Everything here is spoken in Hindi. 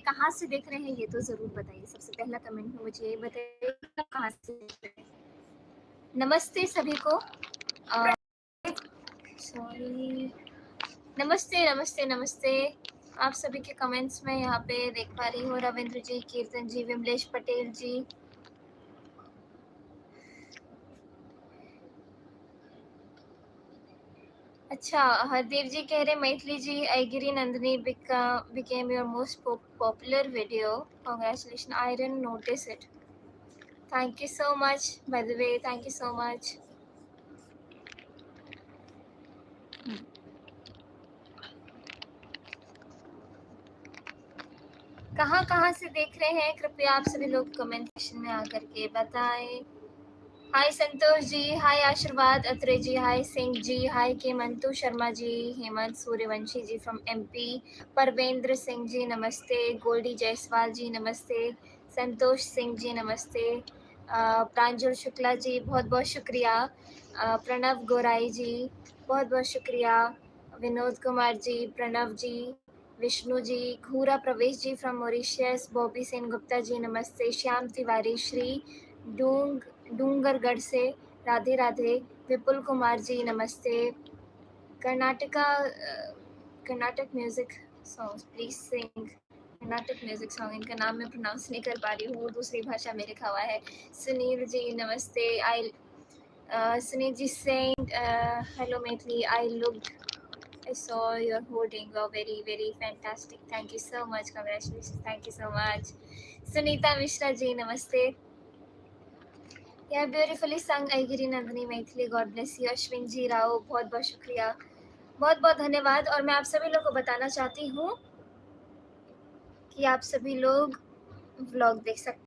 कहाँ से देख रहे हैं ये तो ज़रूर बताइए। सबसे पहला कमेंट में मुझे ये बताइए कहाँ से देख रहे हैं। नमस्ते सभी को। सॉरी, नमस्ते नमस्ते नमस्ते। आप सभी के कमेंट्स में यहाँ पे देख पा रही हूँ। रविंद्र जी, कीर्तन जी, विमलेश पटेल जी, अच्छा हरदेव जी कह रहे मैथिली जी ऐगिरी Nandini became your most popular video. Congratulations. I didn't notice it. Thank you so much. By the way, thank you so much. कहाँ से देख रहे हैं कृपया आप सभी लोग कमेंट सेक्शन में आकर के बताएं। हाय संतोष जी, हाय आशीर्वाद अत्रे जी, हाय सिंह जी, हाय केमंतु शर्मा जी, हेमंत सूर्यवंशी जी फ्रॉम एमपी, परवेंद्र सिंह जी नमस्ते, गोल्डी जायसवाल जी नमस्ते, संतोष सिंह जी नमस्ते, प्रांजल शुक्ला जी बहुत बहुत शुक्रिया, प्रणव गोराई जी बहुत बहुत शुक्रिया, विनोद कुमार जी, प्रणव जी, विष्णु जी, घूरा प्रवेश जी फ्रॉम मॉरिशस, बॉबी सेन गुप्ता जी नमस्ते, श्याम तिवारी, श्री डूंगरगढ़ से राधे राधे, विपुल कुमार जी नमस्ते, Karnataka music songs please sing. Karnataka music song, इनका नाम मैं प्रोनाउंस नहीं कर पा रही हूँ, दूसरी भाषा में लिखा हुआ है। सुनील जी नमस्ते, Sunil ji saying hello Maithili, I saw your hoarding. Wow, very, very fantastic. Thank you so much. Congratulations. Thank you so much. Sunita Mishra ji, namaste. Yeah, beautifully sung Aigiri Nandini Maithili. God bless you. Ashwin ji Rao, बहुत बहुत शुक्रिया, बहुत बहुत धन्यवाद। और मैं आप सभी लोगों को बताना चाहती हूँ कि आप सभी लोग व्लॉग देख सकते